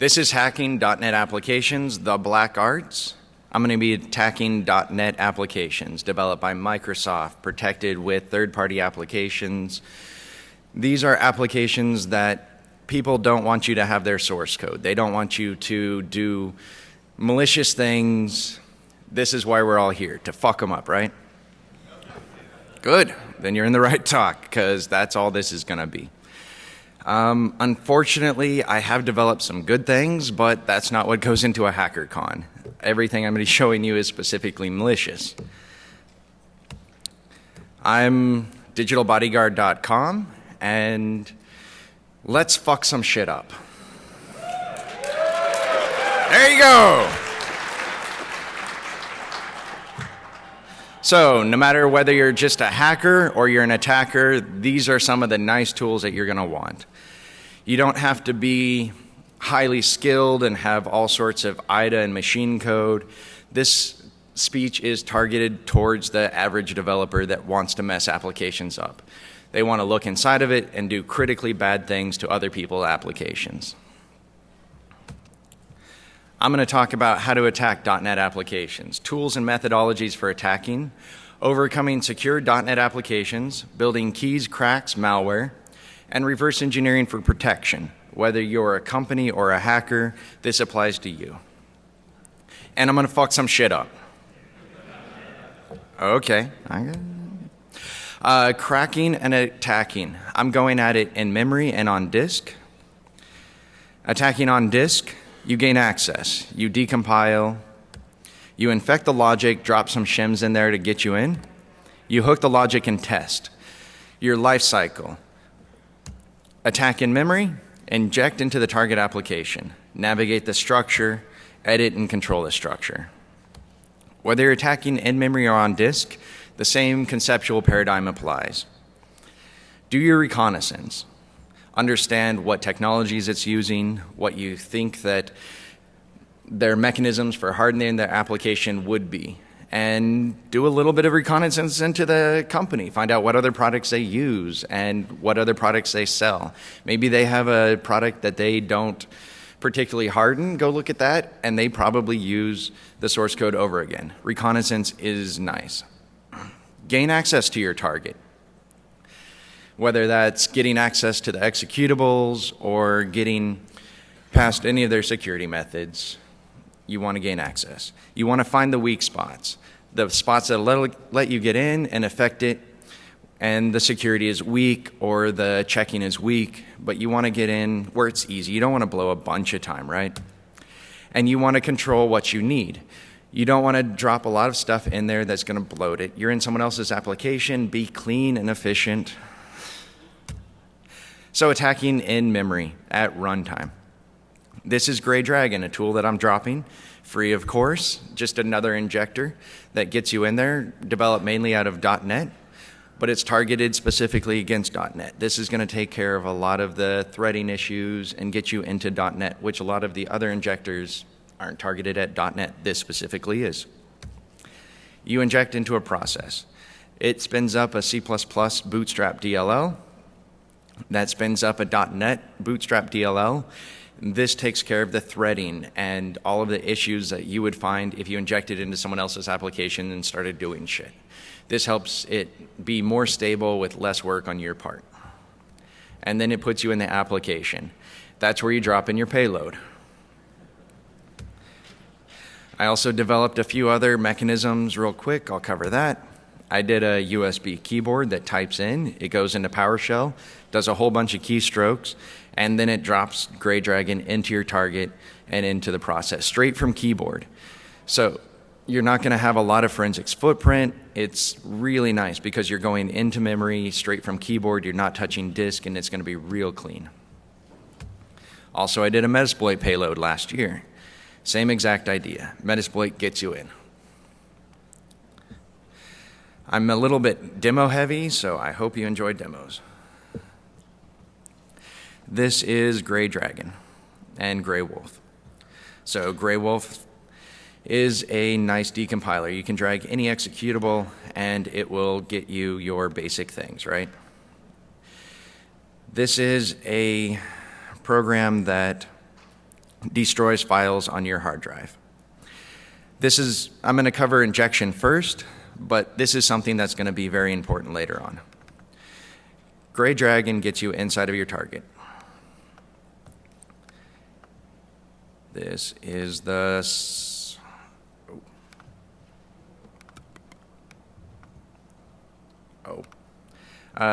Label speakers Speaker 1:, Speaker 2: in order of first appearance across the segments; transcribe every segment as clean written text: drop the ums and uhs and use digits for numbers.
Speaker 1: This is hacking .NET applications, the black arts. I'm going to be attacking .NET applications developed by Microsoft, protected with third-party applications. These are applications that people don't want you to have their source code. They don't want you to do malicious things. This is why we're all here, to fuck them up, right? Good. Then you're in the right talk, because that's all this is going to be. Unfortunately, I have developed some good things, but that's not what goes into a HackerCon. Everything I'm going to be showing you is specifically malicious. I'm digitalbodyguard.com, and let's fuck some shit up. There you go. So, no matter whether you're just a hacker or you're an attacker, these are some of the nice tools that you're going to want. You don't have to be highly skilled and have all sorts of IDA and machine code. This speech is targeted towards the average developer that wants to mess applications up. They want to look inside of it and do critically bad things to other people's applications. I'm going to talk about how to attack .NET applications, tools and methodologies for attacking, overcoming secure .NET applications, building keys, cracks, malware, and reverse engineering for protection. Whether you're a company or a hacker, this applies to you. And I'm going to fuck some shit up. Okay. Cracking and attacking. I'm going at it in memory and on disk. Attacking on disk, you gain access. You decompile. You infect the logic, drop some shims in there to get you in. You hook the logic and test. Your life cycle. Attack in memory, inject into the target application. Navigate the structure, edit and control the structure. Whether you're attacking in memory or on disk, the same conceptual paradigm applies. Do your reconnaissance. Understand what technologies it's using, what you think that their mechanisms for hardening their application would be. And do a little bit of reconnaissance into the company. Find out what other products they use and what other products they sell. Maybe they have a product that they don't particularly harden. Go look at that, and they probably use the source code over again. Reconnaissance is nice. Gain access to your target. Whether that's getting access to the executables or getting past any of their security methods, you want to gain access. You want to find the weak spots, the spots that let you get in and affect it, and the security is weak or the checking is weak, but you want to get in where it's easy. You don't want to blow a bunch of time, right? And you want to control what you need. You don't want to drop a lot of stuff in there that's going to bloat it. You're in someone else's application. Be clean and efficient. So attacking in memory at runtime. This is Gray Dragon, a tool that I'm dropping, free of course, just another injector that gets you in there, developed mainly out of .NET, but it's targeted specifically against .NET. This is going to take care of a lot of the threading issues and get you into .NET, which a lot of the other injectors aren't targeted at .NET. This specifically is. You inject into a process. It spins up a C++ bootstrap DLL. That spins up a .NET bootstrap DLL. This takes care of the threading and all of the issues that you would find if you injected into someone else's application and started doing shit. This helps it be more stable with less work on your part. And then it puts you in the application. That's where you drop in your payload. I also developed a few other mechanisms real quick. I'll cover that. I did a USB keyboard that types in. It goes into PowerShell, does a whole bunch of keystrokes, and then it drops Gray Dragon into your target and into the process, straight from keyboard. So you're not going to have a lot of forensics footprint. It's really nice because you're going into memory straight from keyboard. You're not touching disk, and it's going to be real clean. Also, I did a Metasploit payload last year. Same exact idea. Metasploit gets you in. I'm a little bit demo heavy, so I hope you enjoy demos. This is Gray Dragon and Gray Wolf. So Gray Wolf is a nice decompiler. You can drag any executable and it will get you your basic things, right? This is a program that destroys files on your hard drive. I'm going to cover injection first, but this is something that's going to be very important later on. Gray Dragon gets you inside of your target. This is the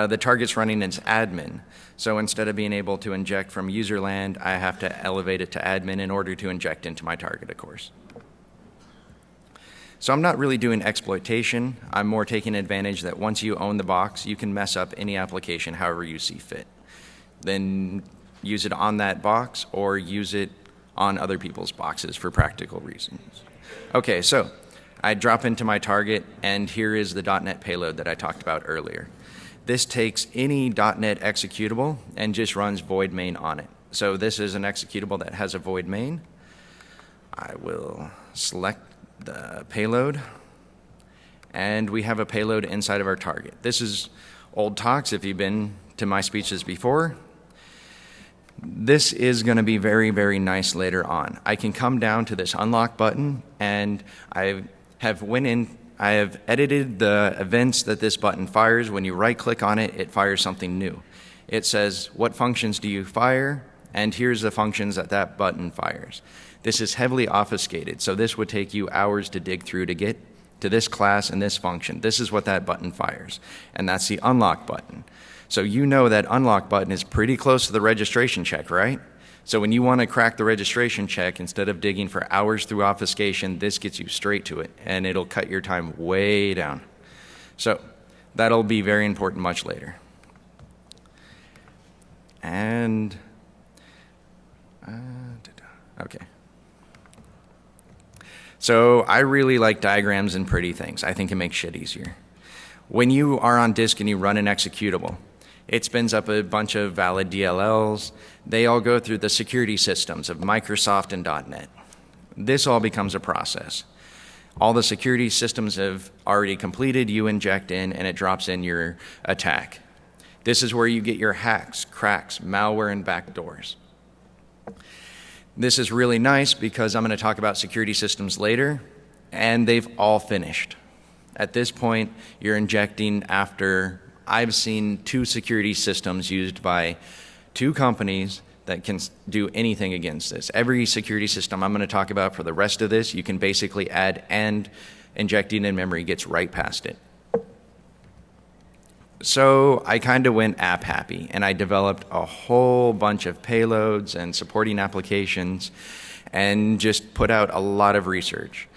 Speaker 1: the target's running as admin. So instead of being able to inject from user land, I have to elevate it to admin in order to inject into my target, of course. So I'm not really doing exploitation. I'm more taking advantage that once you own the box, you can mess up any application however you see fit. Then use it on that box or use it on other people's boxes for practical reasons. Okay, so I drop into my target, and here is the .NET payload that I talked about earlier. This takes any .NET executable and just runs void main on it. So this is an executable that has a void main. I will select the payload, and we have a payload inside of our target. This is old talks if you've been to my speeches before. This is going to be very, very nice later on. I can come down to this unlock button, and I have edited the events that this button fires. When you right-click on it, it fires something new. It says, what functions do you fire? And here's the functions that that button fires. This is heavily obfuscated, so this would take you hours to dig through to get to this class and this function. This is what that button fires, and that's the unlock button. So you know that unlock button is pretty close to the registration check, right? So when you want to crack the registration check, instead of digging for hours through obfuscation, this gets you straight to it, and it'll cut your time way down. So that'll be very important much later. And, okay. So I really like diagrams and pretty things. I think it makes shit easier. When you are on disk and you run an executable, it spins up a bunch of valid DLLs. They all go through the security systems of Microsoft and .NET. This all becomes a process. All the security systems have already completed, you inject in, and it drops in your attack. This is where you get your hacks, cracks, malware, and backdoors. This is really nice because I'm going to talk about security systems later, and they've all finished. At this point, you're injecting after I've seen 2 security systems used by 2 companies that can do anything against this. Every security system I'm going to talk about for the rest of this, you can basically add and injecting in memory gets right past it. So I kind of went app happy, and I developed a whole bunch of payloads and supporting applications and just put out a lot of research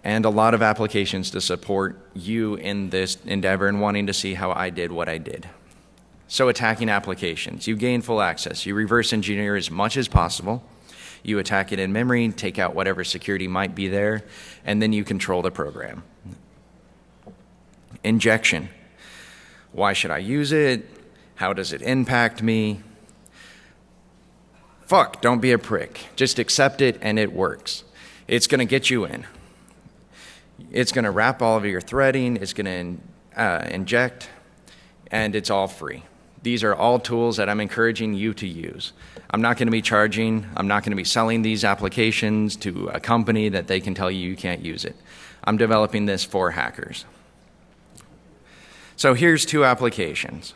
Speaker 1: and a lot of applications to support you in this endeavor and wanting to see how I did what I did. So attacking applications, you gain full access. You reverse engineer as much as possible. You attack it in memory, take out whatever security might be there, and then you control the program. Injection. Why should I use it? How does it impact me? Fuck, don't be a prick. Just accept it and it works. It's going to get you in. It's going to wrap all of your threading, it's going to inject, and it's all free. These are all tools that I'm encouraging you to use. I'm not going to be charging, I'm not going to be selling these applications to a company that they can tell you you can't use it. I'm developing this for hackers. So here's 2 applications.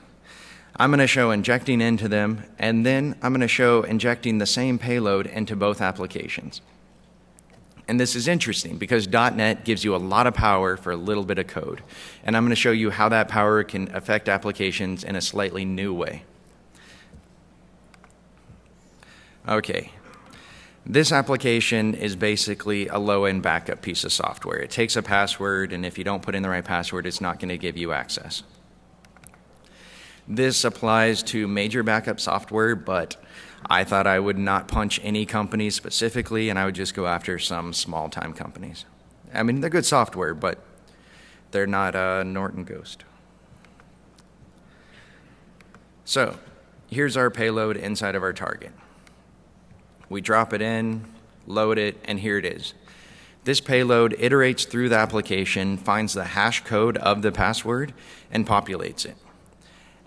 Speaker 1: I'm going to show injecting into them, and then I'm going to show injecting the same payload into both applications. And this is interesting because .NET gives you a lot of power for a little bit of code. And I'm going to show you how that power can affect applications in a slightly new way. Okay. This application is basically a low-end backup piece of software. It takes a password, and if you don't put in the right password, it's not going to give you access. This applies to major backup software, but I thought I would not punch any companies specifically, and I would just go after some small-time companies. I mean, they're good software, but they're not Norton Ghost. So here's our payload inside of our target. We drop it in, load it, and here it is. This payload iterates through the application, finds the hash code of the password, and populates it.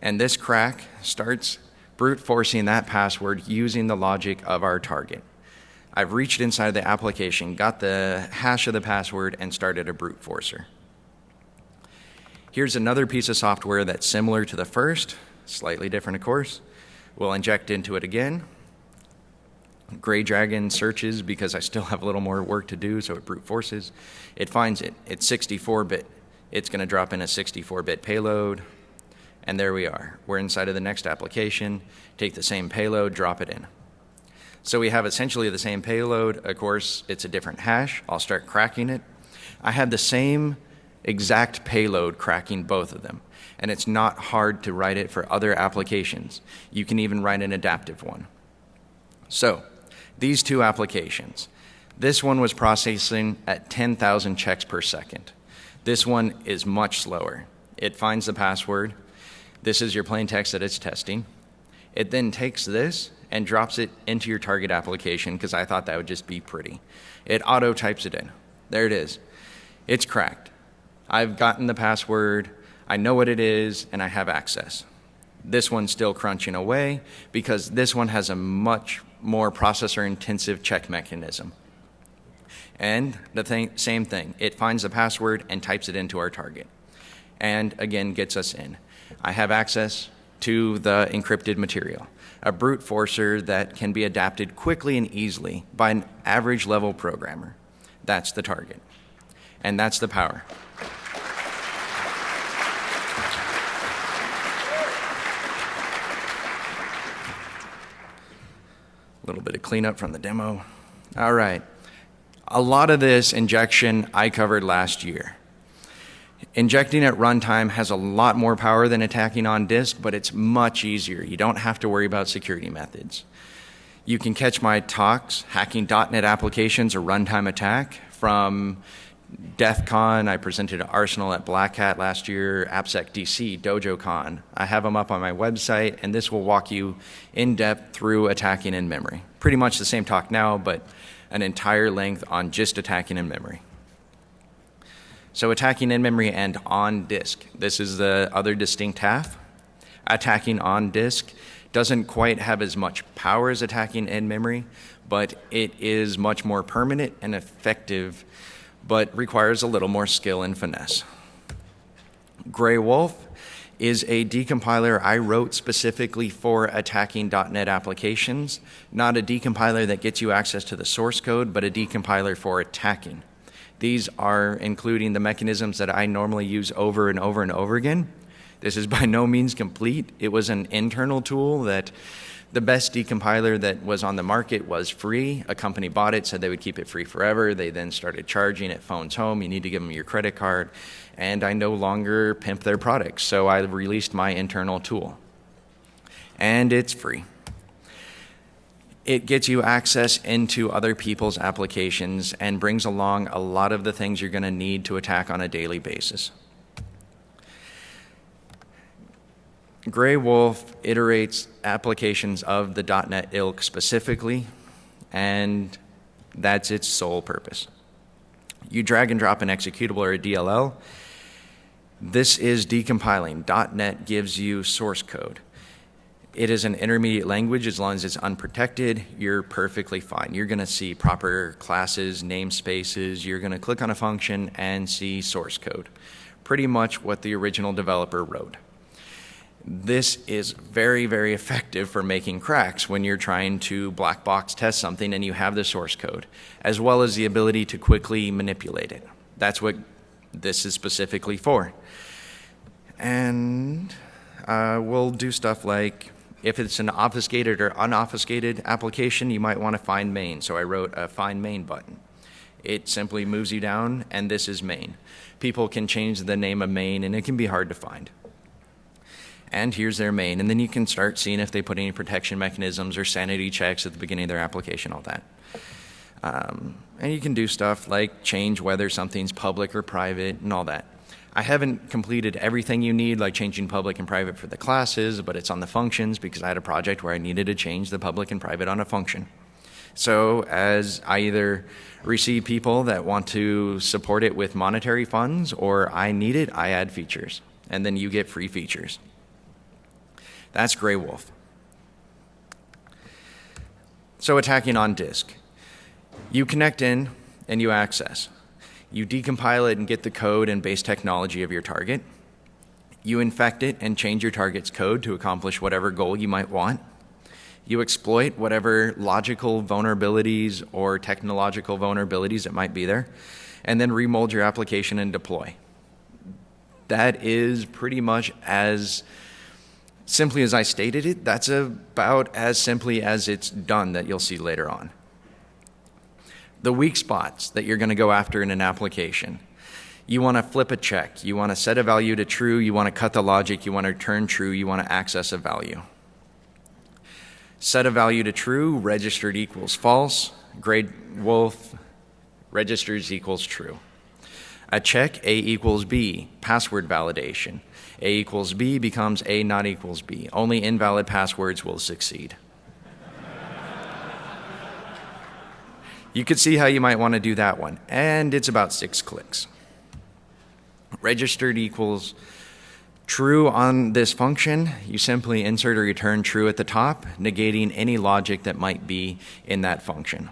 Speaker 1: And this crack starts brute forcing that password using the logic of our target. I've reached inside the application, got the hash of the password, and started a brute forcer. Here's another piece of software that's similar to the first, slightly different, of course. We'll inject into it again. Gray Dragon searches because I still have a little more work to do, so it brute forces. It finds it. It's 64-bit. It's going to drop in a 64-bit payload, and there we are. We're inside of the next application. Take the same payload, drop it in. So we have essentially the same payload. Of course, it's a different hash. I'll start cracking it. I have the same exact payload cracking both of them, and it's not hard to write it for other applications. You can even write an adaptive one. So these two applications, this one was processing at 10,000 checks per second. This one is much slower. It finds the password. This is your plain text that it's testing. It then takes this and drops it into your target application because I thought that would just be pretty. It auto types it in. There it is. It's cracked. I've gotten the password, I know what it is, and I have access. This one's still crunching away because this one has a much more processor-intensive check mechanism. And the same thing, it finds the password and types it into our target. And again, gets us in. I have access to the encrypted material, a brute forcer that can be adapted quickly and easily by an average level programmer. That's the target. And that's the power. A little bit of cleanup from the demo. All right. A lot of this injection I covered last year. Injecting at runtime has a lot more power than attacking on disk, but it's much easier. You don't have to worry about security methods. You can catch my talks, Hacking .NET Applications, a runtime attack, from DEFCON. I presented at Arsenal at Black Hat last year, AppSec DC, DojoCon. I have them up on my website, and this will walk you in depth through attacking in memory. Pretty much the same talk now, but an entire length on just attacking in memory. So attacking in memory and on disk. This is the other distinct half. Attacking on disk doesn't quite have as much power as attacking in memory, but it is much more permanent and effective, but requires a little more skill and finesse. Grey Wolf is a decompiler I wrote specifically for attacking .NET applications, not a decompiler that gets you access to the source code, but a decompiler for attacking. These are including the mechanisms that I normally use over and over and over again. This is by no means complete. It was an internal tool that the best decompiler that was on the market was free. A company bought it, said they would keep it free forever. They then started charging at phones home. You need to give them your credit card. And I no longer pimp their products, so I released my internal tool. And it's free. It gets you access into other people's applications and brings along a lot of the things you're going to need to attack on a daily basis. Grey Wolf iterates applications of the .NET ilk specifically, and that's its sole purpose. You drag and drop an executable or a DLL. This is decompiling. .NET gives you source code. It is an intermediate language. As long as it's unprotected, you're perfectly fine. You're going to see proper classes, namespaces. You're going to click on a function and see source code. Pretty much what the original developer wrote. This is very, very effective for making cracks when you're trying to black box test something and you have the source code, as well as the ability to quickly manipulate it. That's what this is specifically for. And we'll do stuff like, if it's an obfuscated or unobfuscated application, you might want to find main. So I wrote a find main button. It simply moves you down, and this is main. People can change the name of main, and it can be hard to find. And here's their main, and then you can start seeing if they put any protection mechanisms or sanity checks at the beginning of their application, all that. And you can do stuff like change whether something's public or private and all that. I haven't completed everything you need, like changing public and private for the classes, but it's on the functions because I had a project where I needed to change the public and private on a function. So as I either receive people that want to support it with monetary funds or I need it, I add features. And then you get free features. That's Grey Wolf. So attacking on disk. You connect in and you access. You decompile it and get the code and base technology of your target. You infect it and change your target's code to accomplish whatever goal you might want. You exploit whatever logical vulnerabilities or technological vulnerabilities that might be there, and then remold your application and deploy. That is pretty much as simply as I stated it. That's about as simply as it's done that you'll see later on. The weak spots that you're going to go after in an application. You want to flip a check. You want to set a value to true. You want to cut the logic. You want to return true. You want to access a value. Set a value to true, registered equals false. Grade wolf, registers equals true. A check, A equals B, password validation. A equals B becomes A not equals B. Only invalid passwords will succeed. You could see how you might want to do that one, and it's about 6 clicks. Registered equals true on this function. You simply insert or return true at the top, negating any logic that might be in that function.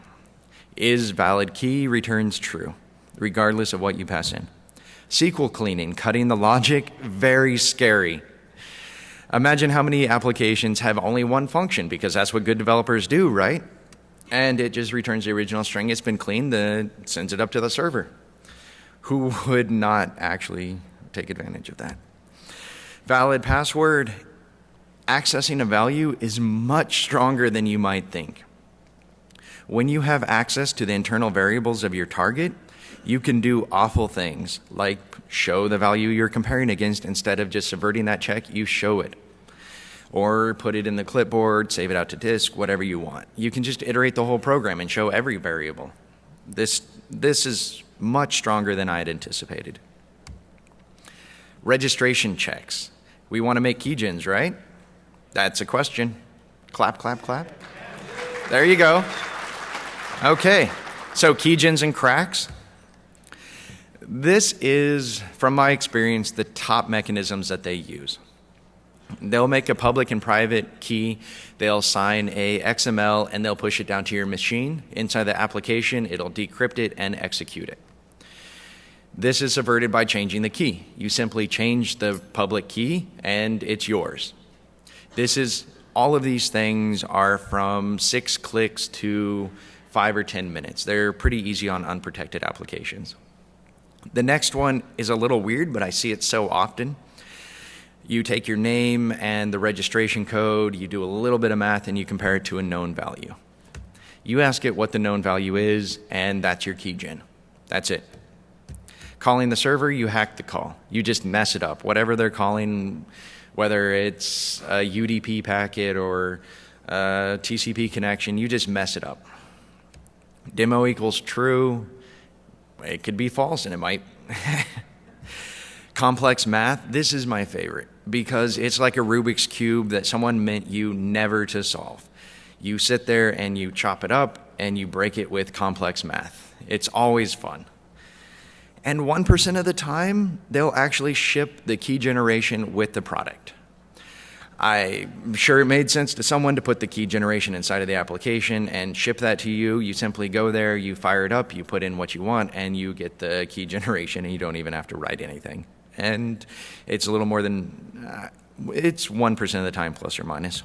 Speaker 1: Is valid key returns true, regardless of what you pass in. SQL cleaning, cutting the logic, very scary. Imagine how many applications have only one function, because that's what good developers do, right? And it just returns the original string. It's been cleaned, sends it up to the server. Who would not actually take advantage of that? Valid password. Accessing a value is much stronger than you might think. When you have access to the internal variables of your target, you can do awful things, like show the value you're comparing against. Instead of just subverting that check, you show it. Or put it in the clipboard, save it out to disk, whatever you want. You can just iterate the whole program and show every variable. This is much stronger than I had anticipated. Registration checks. We want to make keygens, right? That's a question. Clap, clap, clap. There you go. Okay, so keygens and cracks. This is, from my experience, the top mechanisms that they use. They'll make a public and private key, they'll sign a XML, and they'll push it down to your machine. Inside the application, it'll decrypt it and execute it. This is subverted by changing the key. You simply change the public key, and it's yours. All of these things are from 6 clicks to 5 or 10 minutes. They're pretty easy on unprotected applications. The next one is a little weird, but I see it so often. You take your name and the registration code, you do a little bit of math, and you compare it to a known value. You ask it what the known value is, and that's your keygen. That's it. Calling the server, you hack the call. You just mess it up. Whatever they're calling, whether it's a UDP packet or a TCP connection, you just mess it up. Demo equals true. It could be false, and it might. Complex math, this is my favorite because it's like a Rubik's Cube that someone meant you never to solve. You sit there and you chop it up and you break it with complex math. It's always fun. And 1% of the time, they'll actually ship the key generation with the product. I'm sure it made sense to someone to put the key generation inside of the application and ship that to you. You simply go there, you fire it up, you put in what you want, and you get the key generation, and you don't even have to write anything. And it's a little more than, it's 1% of the time, plus or minus.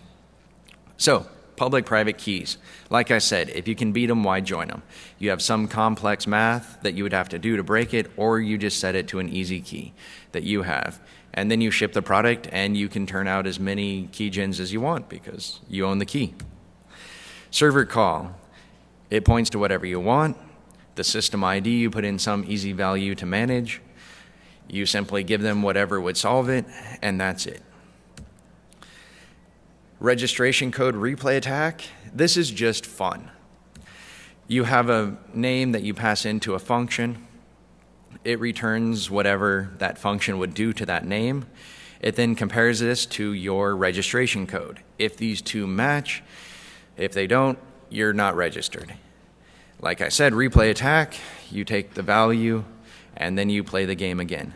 Speaker 1: So, public-private keys. Like I said, if you can beat them, why join them? You have some complex math that you would have to do to break it, or you just set it to an easy key that you have. And then you ship the product, and you can turn out as many keygens as you want because you own the key. Server call. It points to whatever you want. The system ID, you put in some easy value to manage. You simply give them whatever would solve it, and that's it. Registration code replay attack. This is just fun. You have a name that you pass into a function. It returns whatever that function would do to that name. It then compares this to your registration code. If these two match, if they don't, you're not registered. Like I said, replay attack, you take the value and then you play the game again.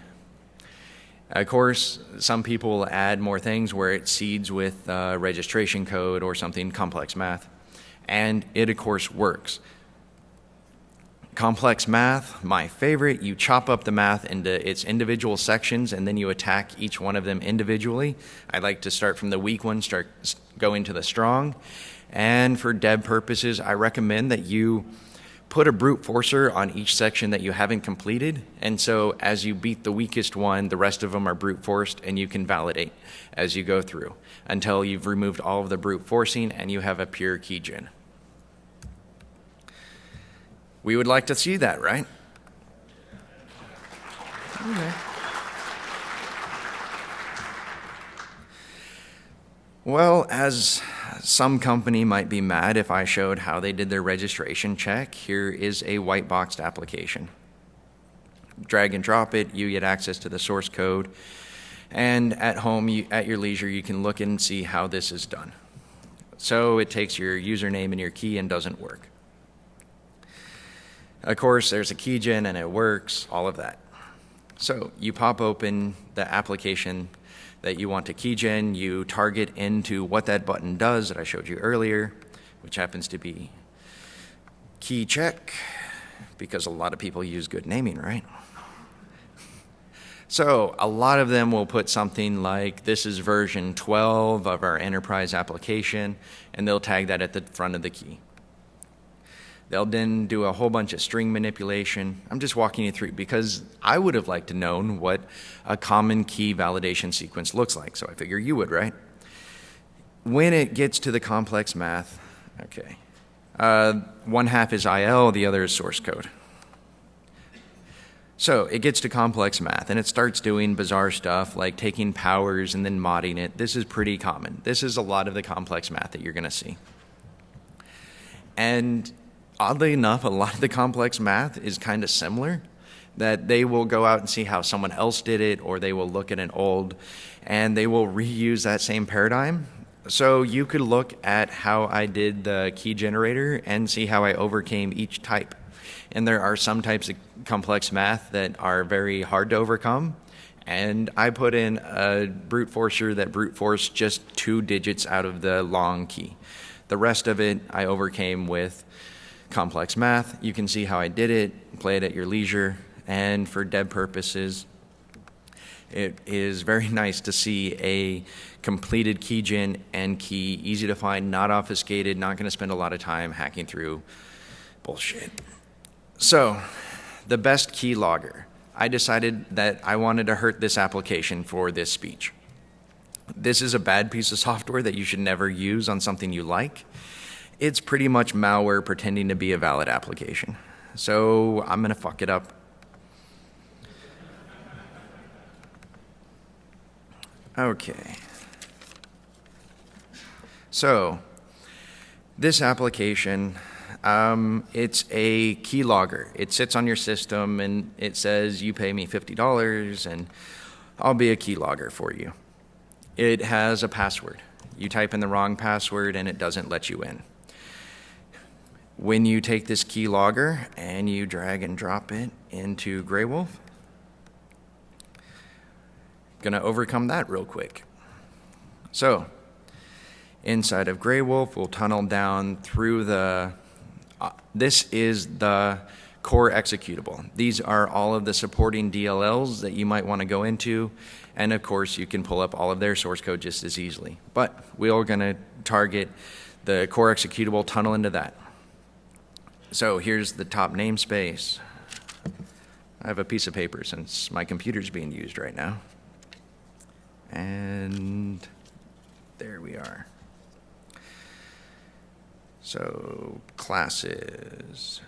Speaker 1: Of course, some people will add more things where it seeds with registration code or something complex math, and it of course works. Complex math, my favorite. You chop up the math into its individual sections and then you attack each one of them individually. I like to start from the weak one, go into the strong. And for dev purposes, I recommend that you put a brute forcer on each section that you haven't completed. And so as you beat the weakest one, the rest of them are brute forced and you can validate as you go through until you've removed all of the brute forcing and you have a pure key gen. We would like to see that, right? Okay. Well, as some company might be mad if I showed how they did their registration check, here is a white boxed application. Drag and drop it, you get access to the source code, and at home, at your leisure, you can look and see how this is done. So it takes your username and your key and doesn't work. Of course, there's a keygen and it works, all of that. So you pop open the application that you want to keygen, you target into what that button does that I showed you earlier, which happens to be key check, because a lot of people use good naming, right? So a lot of them will put something like, this is version 12 of our enterprise application, and they'll tag that at the front of the key. They'll then do a whole bunch of string manipulation. I'm just walking you through because I would have liked to known what a common key validation sequence looks like, so I figure you would, right? When it gets to the complex math, okay, one half is IL, the other is source code. So it gets to complex math and it starts doing bizarre stuff like taking powers and then modding it. This is pretty common. This is a lot of the complex math that you're going to see. And oddly enough, a lot of the complex math is kind of similar, that they will go out and see how someone else did it, or they will look at an old, and they will reuse that same paradigm. So you could look at how I did the key generator and see how I overcame each type. And there are some types of complex math that are very hard to overcome. And I put in a brute forcer that brute forced just 2 digits out of the long key. The rest of it I overcame with complex math. You can see how I did it, play it at your leisure, and for dev purposes, it is very nice to see a completed keygen and key, easy to find, not obfuscated, not going to spend a lot of time hacking through bullshit. So, the best key logger. I decided that I wanted to hurt this application for this speech. This is a bad piece of software that you should never use on something you like. It's pretty much malware pretending to be a valid application. So I'm going to fuck it up. Okay. So this application, it's a key logger. It sits on your system and it says you pay me $50 and I'll be a key logger for you. It has a password. You type in the wrong password and it doesn't let you in. When you take this key logger and you drag and drop it into Grey Wolf, gonna overcome that real quick. So inside of Grey Wolf, we'll tunnel down through the, this is the core executable. These are all of the supporting DLLs that you might want to go into, and of course you can pull up all of their source code just as easily. But we're gonna target the core executable, tunnel into that. So here's the top namespace. I have a piece of paper since my computer's being used right now. And there we are. So classes,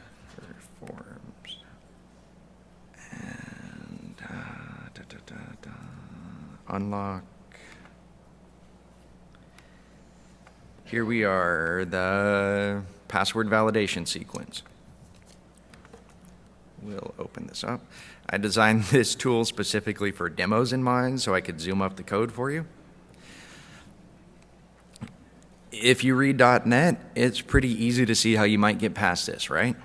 Speaker 1: forms, and unlock. Here we are, the password validation sequence. We'll open this up. I designed this tool specifically for demos in mind so I could zoom up the code for you. If you read .NET, it's pretty easy to see how you might get past this, right?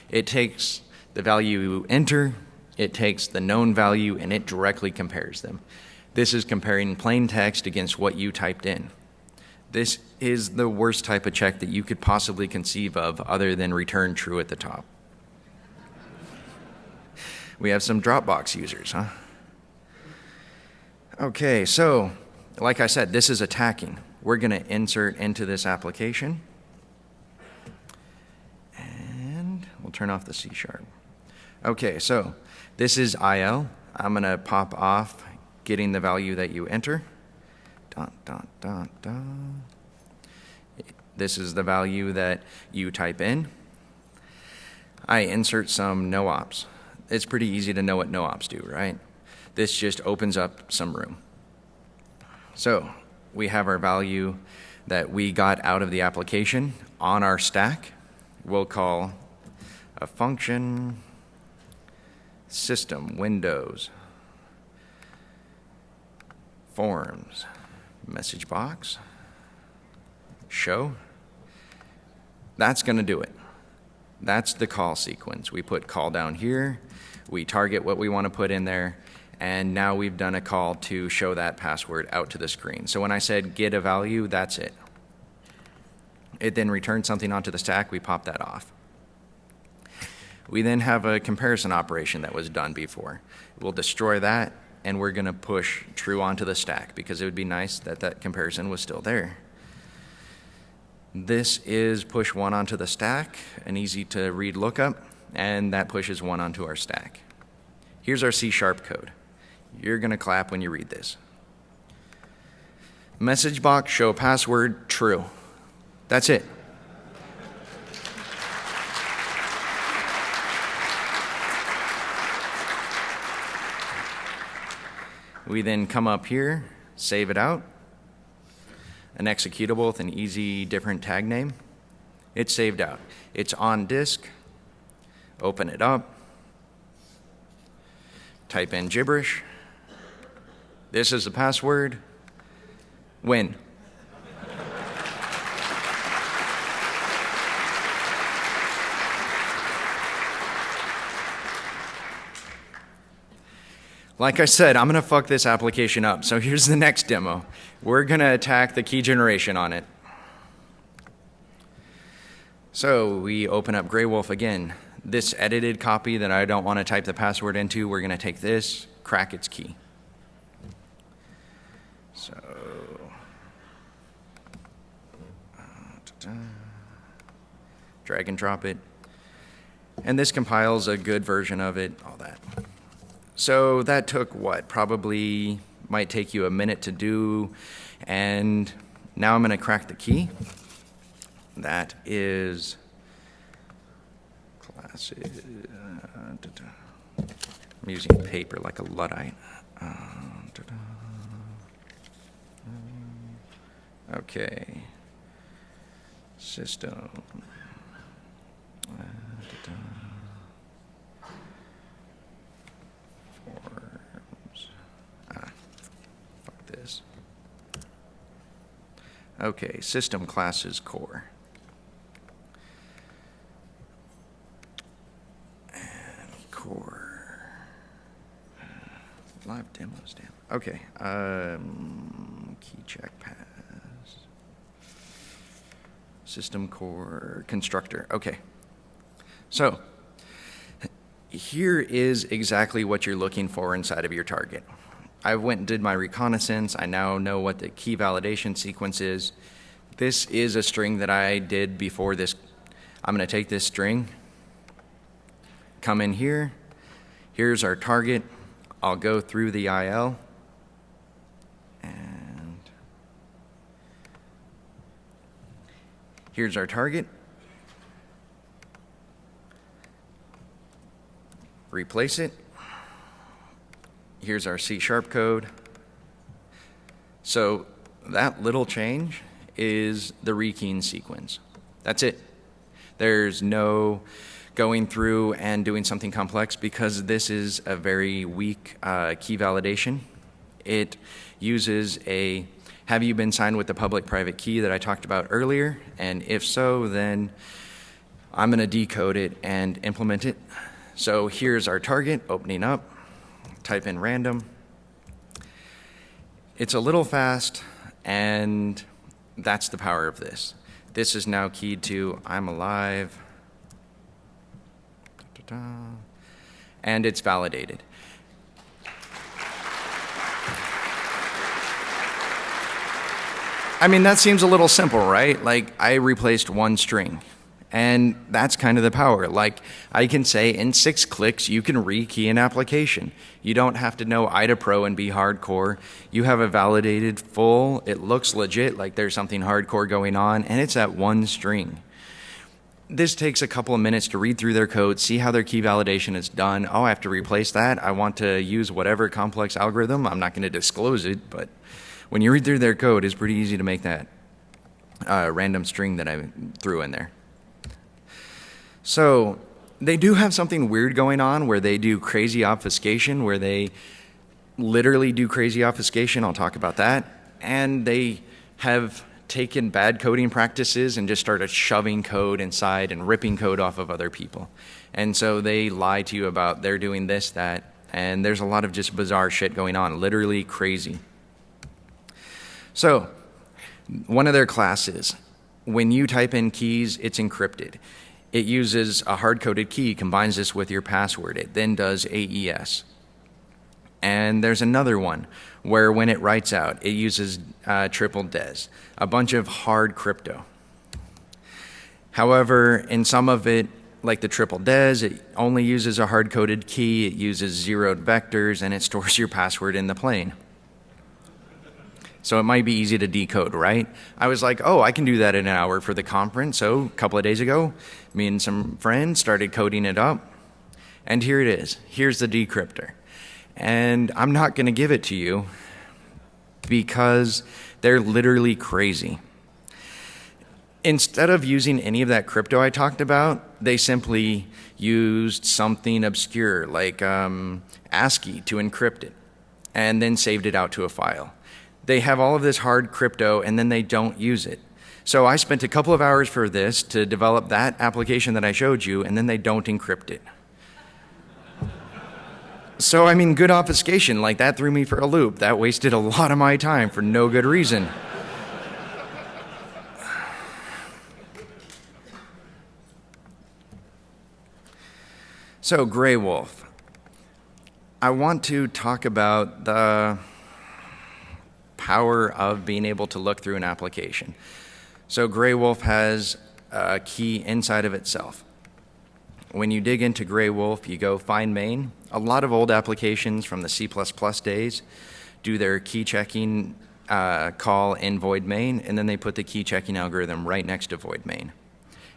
Speaker 1: It takes the value you enter, it takes the known value, and it directly compares them. This is comparing plain text against what you typed in. This is the worst type of check that you could possibly conceive of other than return true at the top. We have some Dropbox users, huh? Okay, so like I said, this is attacking. We're going to insert into this application. And we'll turn off the C#. Okay, so this is IL. I'm going to pop off getting the value that you enter. Dun, dun, dun, dun. This is the value that you type in. I insert some no-ops. It's pretty easy to know what no-ops do, right? This just opens up some room. So we have our value that we got out of the application on our stack. We'll call a function system windows forms message box show. That's going to do it. That's the call sequence. We put call down here, we target what we want to put in there, and now we've done a call to show that password out to the screen. So when I said get a value, that's it. It then returns something onto the stack, we pop that off. We then have a comparison operation that was done before. We'll destroy that, and we're going to push true onto the stack because it would be nice that that comparison was still there. This is push 1 onto the stack, an easy to read lookup, and that pushes 1 onto our stack. Here's our C# code. You're going to clap when you read this. Message box show password true. That's it. We then come up here, save it out, an executable with an easy different tag name. It's saved out. It's on disk. Open it up. Type in gibberish. This is the password. Win. Like I said, I'm going to fuck this application up. So here's the next demo. We're going to attack the key generation on it. So we open up Grey Wolf again. This edited copy that I don't want to type the password into, we're going to take this, crack its key. So drag and drop it. And this compiles a good version of it, all that. So that took what? Probably might take you a minute to do. And now I'm going to crack the key. That is classes. I'm using paper like a Luddite. Okay. System. Forms. Fuck this. Okay, system classes core. And core. Live demos, damn. Okay. Key check pass. System core constructor. Okay. So here is exactly what you're looking for inside of your target. I went and did my reconnaissance. I now know what the key validation sequence is. This is a string that I did before this. I'm going to take this string, come in here. Here's our target. I'll go through the IL. And here's our target. Replace it. Here's our C# code. So that little change is the rekeying sequence. That's it. There's no going through and doing something complex because this is a very weak key validation. It uses a have you been signed with the public-private key that I talked about earlier, and if so, then I'm going to decode it and implement it. So here's our target opening up. Type in random. It's a little fast, and that's the power of this. This is now keyed to I'm alive. and it's validated. I mean, that seems a little simple, right? Like, I replaced one string. And that's kind of the power. Like, I can say in 6 clicks, you can rekey an application. You don't have to know IDA Pro and be hardcore. You have a validated full, it looks legit, like there's something hardcore going on, and it's at one string. This takes a couple of minutes to read through their code, see how their key validation is done. Oh, I have to replace that. I want to use whatever complex algorithm. I'm not going to disclose it, but when you read through their code, it's pretty easy to make that random string that I threw in there. So they do have something weird going on where they do crazy obfuscation, where they literally do crazy obfuscation. I'll talk about that. And they have taken bad coding practices and just started shoving code inside and ripping code off of other people. And so they lie to you about they're doing this, that, and there's a lot of just bizarre shit going on, literally crazy. So one of their classes, when you type in keys, it's encrypted. It uses a hard-coded key, combines this with your password. It then does AES. And there's another one where when it writes out, it uses triple DES, a bunch of hard crypto. However, in some of it, like the triple DES, it only uses a hard-coded key, it uses zeroed vectors, and it stores your password in the plane. So it might be easy to decode, right? I was like, oh, I can do that in an hour for the conference. So a couple of days ago, me and some friends started coding it up. And here it is. Here's the decryptor. And I'm not going to give it to you because they're literally crazy. Instead of using any of that crypto I talked about, they simply used something obscure like ASCII to encrypt it and then saved it out to a file. They have all of this hard crypto and then they don't use it. So I spent a couple of hours for this to develop that application that I showed you, and then they don't encrypt it. So I mean, good obfuscation, like that threw me for a loop. That wasted a lot of my time for no good reason. So Gray Wolf. I want to talk about the power of being able to look through an application. So Gray Wolf has a key inside of itself. When you dig into Gray Wolf, you go find main. A lot of old applications from the C++ days do their key checking call in void main, and then they put the key checking algorithm right next to void main.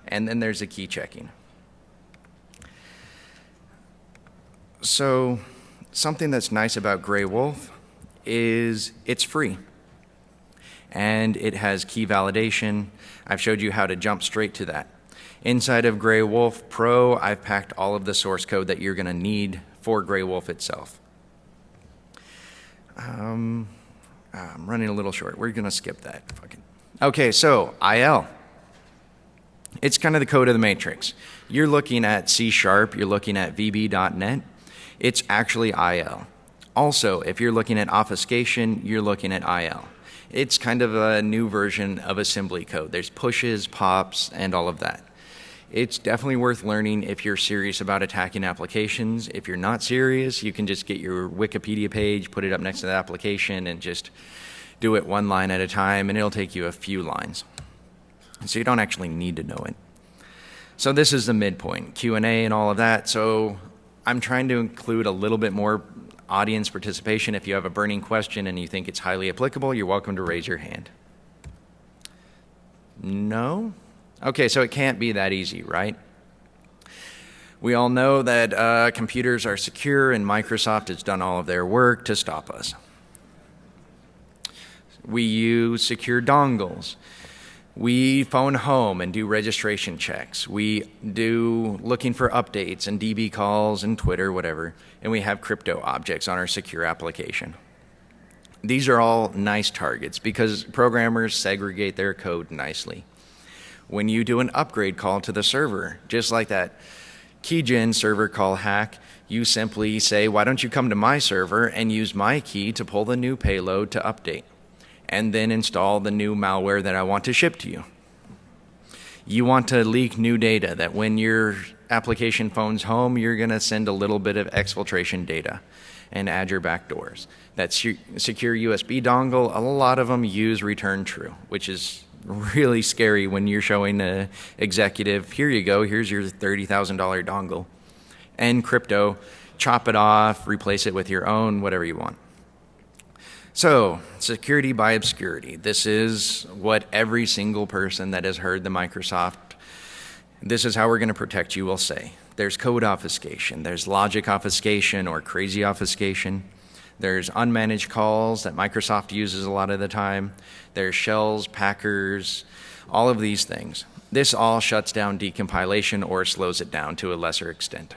Speaker 1: And then there's a key checking. So something that's nice about Gray Wolf is it's free. And it has key validation. I've showed you how to jump straight to that. Inside of Gray Wolf Pro, I've packed all of the source code that you're going to need for Gray Wolf itself. I'm running a little short. We're going to skip that. Okay, so IL. It's kind of the code of the matrix. You're looking at C#, you're looking at VB.NET. It's actually IL. Also, if you're looking at obfuscation, you're looking at IL. It's kind of a new version of assembly code. There's pushes, pops, and all of that. It's definitely worth learning if you're serious about attacking applications. If you're not serious, you can just get your Wikipedia page, put it up next to the application, and just do it one line at a time, and it'll take you a few lines. So you don't actually need to know it. So this is the midpoint, Q&A and all of that. So I'm trying to include a little bit more audience participation. If you have a burning question and you think it's highly applicable, you're welcome to raise your hand. No? Okay, so it can't be that easy, right? We all know that computers are secure, and Microsoft has done all of their work to stop us. We use secure dongles. We phone home and do registration checks. We do looking for updates and DB calls and Twitter, whatever, and we have crypto objects on our secure application. These are all nice targets because programmers segregate their code nicely. When you do an upgrade call to the server, just like that keygen server call hack, you simply say, why don't you come to my server and use my key to pull the new payload to update, and then install the new malware that I want to ship to you. You want to leak new data that when your application phone's home, you're going to send a little bit of exfiltration data and add your backdoors. That secure USB dongle, a lot of them use return true, which is really scary when you're showing an executive, here you go, here's your $30,000 dongle. And crypto, chop it off, replace it with your own, whatever you want. So, security by obscurity. This is what every single person that has heard the Microsoft, this is how we're going to protect you, will say. There's code obfuscation, there's logic obfuscation or crazy obfuscation. There's unmanaged calls that Microsoft uses a lot of the time. There's shells, packers, all of these things. This all shuts down decompilation or slows it down to a lesser extent.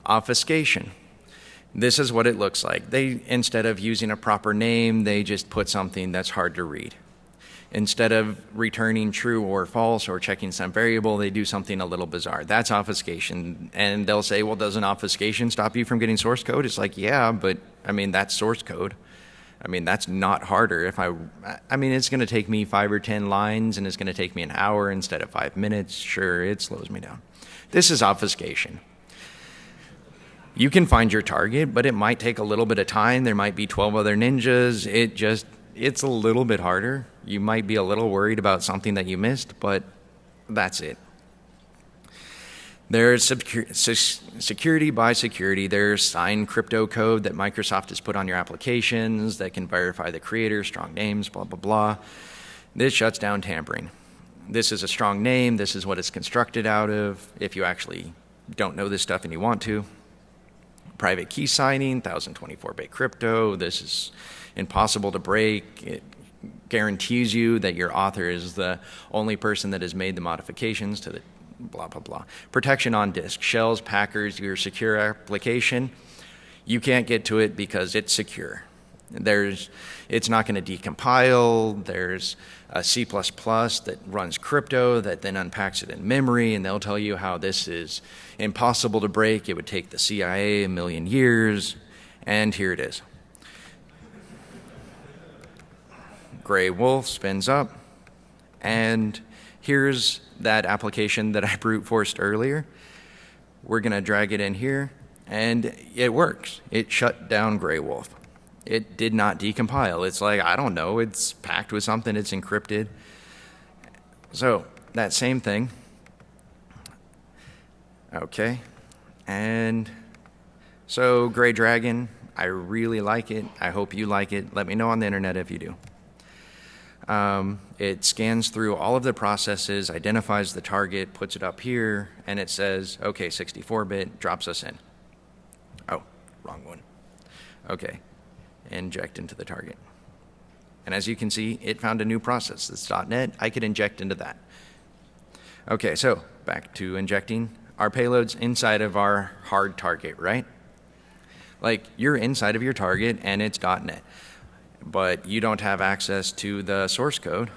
Speaker 1: Obfuscation. This is what it looks like. They, instead of using a proper name, they just put something that's hard to read. Instead of returning true or false or checking some variable, they do something a little bizarre. That's obfuscation. And they'll say, well, doesn't obfuscation stop you from getting source code? It's like, yeah, but I mean, that's source code. I mean, that's not harder. If I mean, it's going to take me 5 or 10 lines and it's going to take me an hour instead of 5 minutes. Sure, it slows me down. This is obfuscation. You can find your target, but it might take a little bit of time. There might be 12 other ninjas. It's a little bit harder. You might be a little worried about something that you missed, but that's it. There's security by security. There's signed crypto code that Microsoft has put on your applications that can verify the creator, strong names, blah, blah, blah. This shuts down tampering. This is a strong name. This is what it's constructed out of. If you actually don't know this stuff and you want to. Private key signing, 1024-bit crypto. This is impossible to break. It guarantees you that your author is the only person that has made the modifications to the blah, blah, blah. Protection on disk. Shells, packers, your secure application. You can't get to it because it's secure. It's not going to decompile. There's a C++ that runs crypto that then unpacks it in memory, and they'll tell you how this is impossible to break. It would take the CIA 1,000,000 years, and here it is. Gray wolf spins up, and here's that application that I brute forced earlier. We're going to drag it in here, and it works. It shut down Gray wolf. It did not decompile. It's like, I don't know, it's packed with something, it's encrypted. So, that same thing. Okay. And so, Gray Dragon, I really like it. I hope you like it. Let me know on the internet if you do. It scans through all of the processes, identifies the target, puts it up here, and it says, okay, 64-bit, drops us in. Oh, wrong one. Okay. Inject into the target. And as you can see, it found a new process. This .NET, I could inject into that. Okay, so back to injecting. Our payload's inside of our hard target, right? Like, you're inside of your target and it's .NET, but you don't have access to the source code,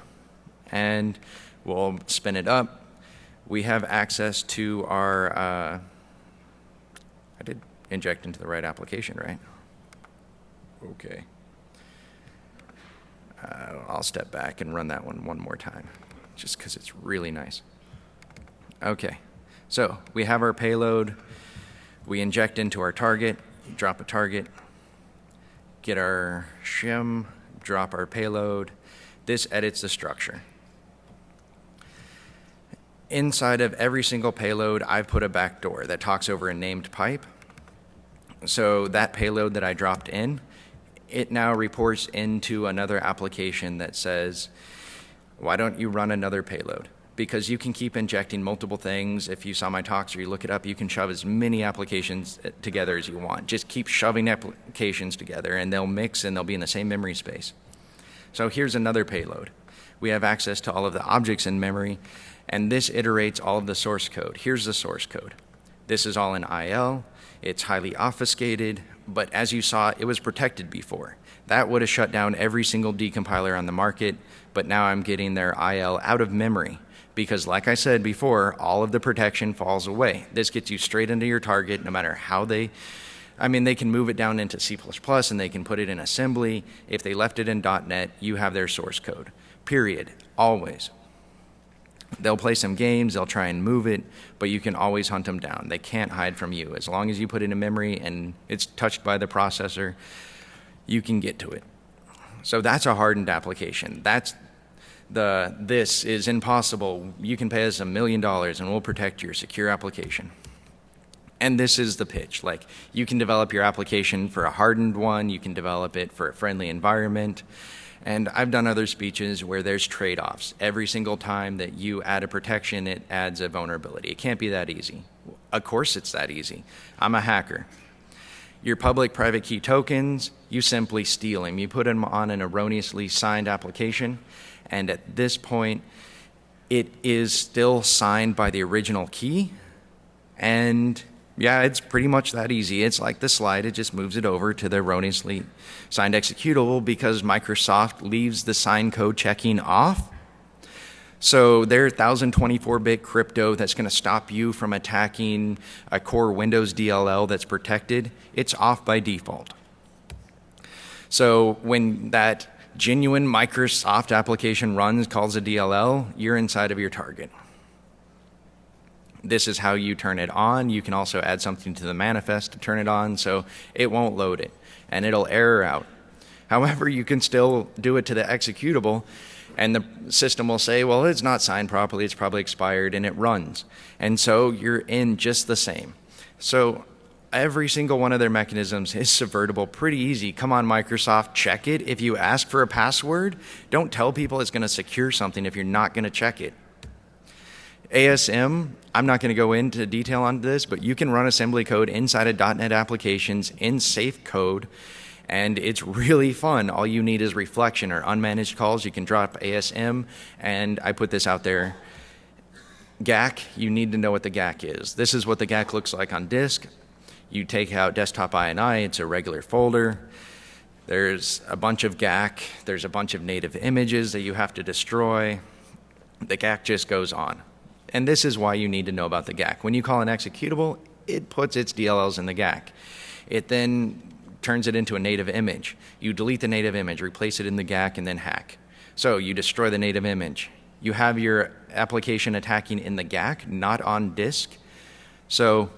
Speaker 1: and we'll spin it up. We have access to our, I did inject into the right application, right? Okay. I'll step back and run that one more time, just because it's really nice. Okay, so we have our payload. We inject into our target, drop a target, get our shim, drop our payload. This edits the structure. Inside of every single payload, I've put a backdoor that talks over a named pipe. So that payload that I dropped in, it now reports into another application that says, why don't you run another payload? Because you can keep injecting multiple things. If you saw my talks or you look it up, you can shove as many applications together as you want. Just keep shoving applications together and they'll mix and they'll be in the same memory space. So here's another payload. We have access to all of the objects in memory, and this iterates all of the source code. Here's the source code. This is all in IL. It's highly obfuscated, but as you saw, it was protected before. That would have shut down every single decompiler on the market, but now I'm getting their IL out of memory because, like I said before, all of the protection falls away. This gets you straight into your target no matter how they can move it down into C++ and they can put it in assembly. If they left it in .NET, you have their source code. Period. Always. They'll play some games, they'll try and move it, but you can always hunt them down. They can't hide from you. As long as you put it in memory and it's touched by the processor, you can get to it. So that's a hardened application. This is impossible. You can pay us $1 million and we'll protect your secure application. And this is the pitch. Like, you can develop your application for a hardened one, you can develop it for a friendly environment. And I've done other speeches where there's trade-offs. Every single time that you add a protection, it adds a vulnerability. It can't be that easy. Of course it's that easy. I'm a hacker. Your public-private key tokens, you simply steal them. You put them on an erroneously signed application, and at this point, it is still signed by the original key, and yeah, it's pretty much that easy. It's like the slide, it just moves it over to the erroneously signed executable because Microsoft leaves the sign code checking off. So their 1024-bit crypto that's going to stop you from attacking a core Windows DLL that's protected, it's off by default. So when that genuine Microsoft application runs, calls a DLL, you're inside of your target. This is how you turn it on. You can also add something to the manifest to turn it on, so it won't load it, and it'll error out. However, you can still do it to the executable, and the system will say, well, it's not signed properly, it's probably expired, and it runs. And so you're in just the same. So every single one of their mechanisms is subvertible, pretty easy. Come on, Microsoft, check it. If you ask for a password, don't tell people it's going to secure something if you're not going to check it. ASM, I'm not going to go into detail on this, but you can run assembly code inside of .NET applications in safe code, and it's really fun. All you need is reflection or unmanaged calls. You can drop ASM, and I put this out there. GAC, you need to know what the GAC is. This is what the GAC looks like on disk. You take out desktop INI, it's a regular folder. There's a bunch of GAC, there's a bunch of native images that you have to destroy. The GAC just goes on. And this is why you need to know about the GAC. When you call an executable, it puts its DLLs in the GAC. It then turns it into a native image. You delete the native image, replace it in the GAC, and then hack. So you destroy the native image. You have your application attacking in the GAC, not on disk. So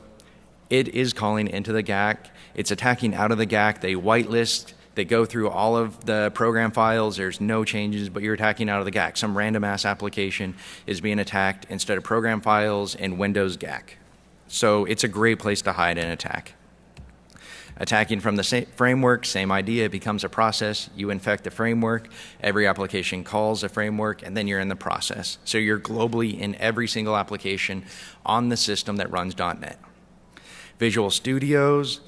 Speaker 1: it is calling into the GAC. It's attacking out of the GAC. They whitelist. They go through all of the program files. There's no changes, but you're attacking out of the GAC. Some random ass application is being attacked instead of program files in Windows GAC. So it's a great place to hide and attack. Attacking from the same framework, same idea, it becomes a process. You infect the framework, every application calls a framework, and then you're in the process. So you're globally in every single application on the system that runs .NET. Visual Studios,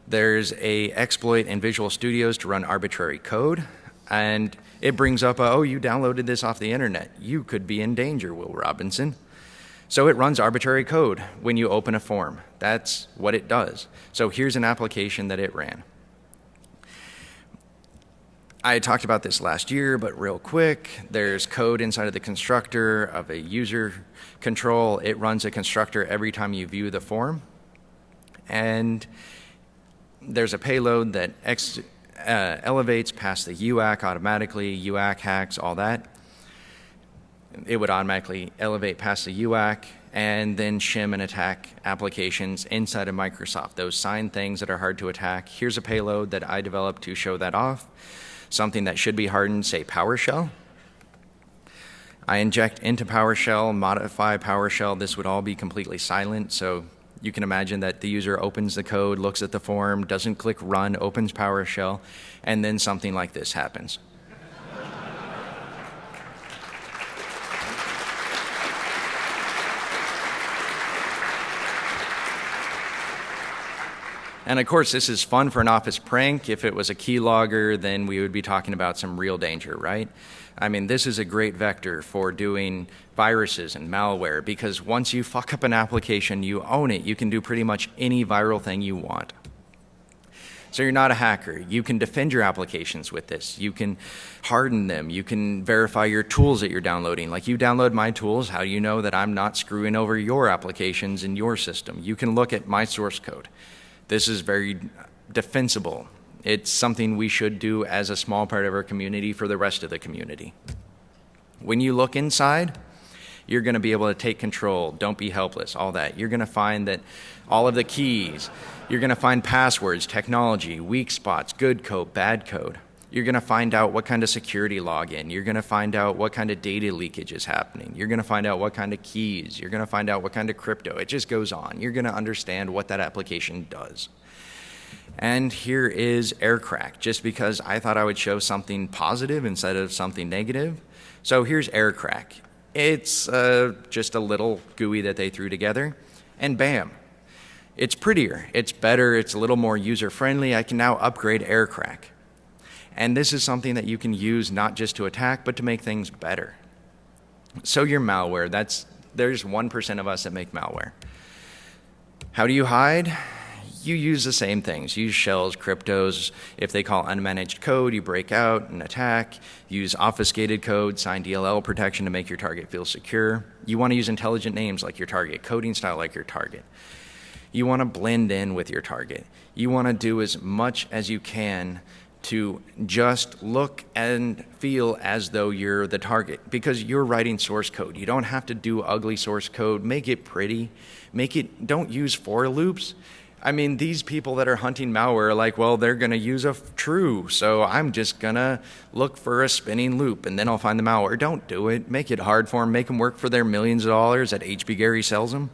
Speaker 1: there's a exploit in Visual Studios to run arbitrary code, and it brings up, oh, you downloaded this off the internet. You could be in danger, Will Robinson. So it runs arbitrary code when you open a form. That's what it does. So here's an application that it ran. I talked about this last year, but real quick, there's code inside of the constructor of a user control. It runs a constructor every time you view the form. And there's a payload that elevates past the UAC automatically, UAC hacks, all that. It would automatically elevate past the UAC and then shim and attack applications inside of Microsoft, those signed things that are hard to attack. Here's a payload that I developed to show that off. Something that should be hardened, say PowerShell. I inject into PowerShell, modify PowerShell. This would all be completely silent, so you can imagine that the user opens the code, looks at the form, doesn't click run, opens PowerShell, and then something like this happens. And of course, this is fun for an office prank. If it was a keylogger, then we would be talking about some real danger, right? I mean, this is a great vector for doing viruses and malware, because once you fuck up an application, you own it. You can do pretty much any viral thing you want. So you're not a hacker. You can defend your applications with this. You can harden them. You can verify your tools that you're downloading. Like, you download my tools, how do you know that I'm not screwing over your applications in your system? You can look at my source code. This is very defensible. It's something we should do as a small part of our community for the rest of the community. When you look inside, You're going to be able to take control. Don't be helpless, all that. You're going to find that all of the keys, you're going to find passwords, technology, weak spots, good code, bad code. You're going to find out what kind of security login. You're going to find out what kind of data leakage is happening. You're going to find out what kind of keys. You're going to find out what kind of crypto. It just goes on. You're going to understand what that application does. And here is Aircrack, just because I thought I would show something positive instead of something negative. So here's Aircrack. It's just a little GUI that they threw together, and bam. It's prettier, it's better, it's a little more user-friendly. I can now upgrade Aircrack. And this is something that you can use not just to attack, but to make things better. So your malware, there's 1% of us that make malware. How do you hide? You use the same things. Use shells, cryptos. If they call unmanaged code, you break out and attack. Use obfuscated code, sign DLL protection to make your target feel secure. You want to use intelligent names like your target, coding style like your target. You want to blend in with your target. You want to do as much as you can to just look and feel as though you're the target, because you're writing source code. You don't have to do ugly source code. Make it pretty. Don't use for loops. I mean, these people that are hunting malware are like, well, they're going to use a true, so I'm just going to look for a spinning loop, and then I'll find the malware. Don't do it. Make it hard for them. Make them work for their millions of dollars that HB Gary sells them.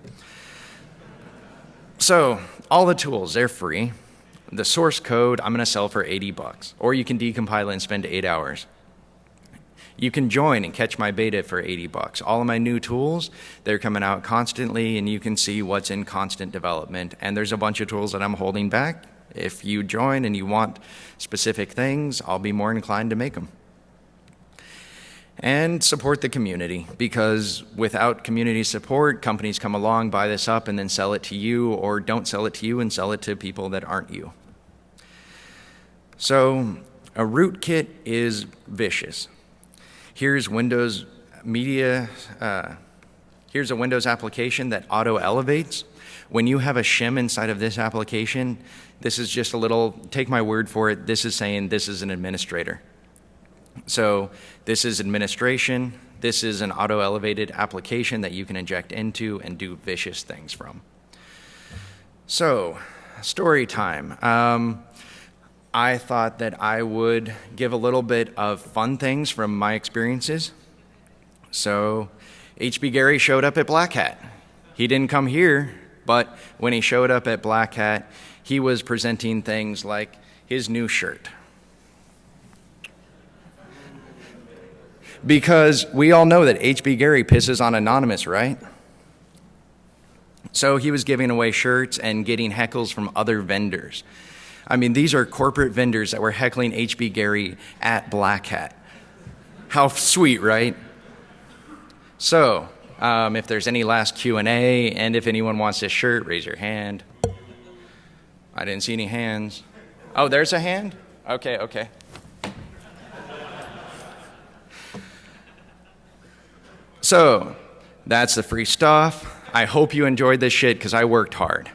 Speaker 1: So all the tools, they're free. The source code, I'm going to sell for $80, or you can decompile it and spend 8 hours. You can join and catch my beta for $80. All of my new tools, they're coming out constantly, and you can see what's in constant development. And there's a bunch of tools that I'm holding back. If you join and you want specific things, I'll be more inclined to make them. And support the community, because without community support, companies come along, buy this up, and then sell it to you, or don't sell it to you and sell it to people that aren't you. So a rootkit is vicious. Here's Windows Media. Here's a Windows application that auto-elevates. When you have a shim inside of this application, this is just a little, take my word for it, this is saying this is an administrator. So this is administration. This is an auto-elevated application that you can inject into and do vicious things from. So, story time. I thought that I would give a little bit of fun things from my experiences. So, HB Gary showed up at Black Hat. He didn't come here, but when he showed up at Black Hat, he was presenting things like his new shirt. Because we all know that HB Gary pisses on Anonymous, right? So he was giving away shirts and getting heckles from other vendors. I mean, these are corporate vendors that were heckling HB Gary at Black Hat. How sweet, right? So, if there's any last Q&A, and if anyone wants this shirt, raise your hand. I didn't see any hands. Oh, there's a hand? Okay. So, that's the free stuff. I hope you enjoyed this shit, because I worked hard.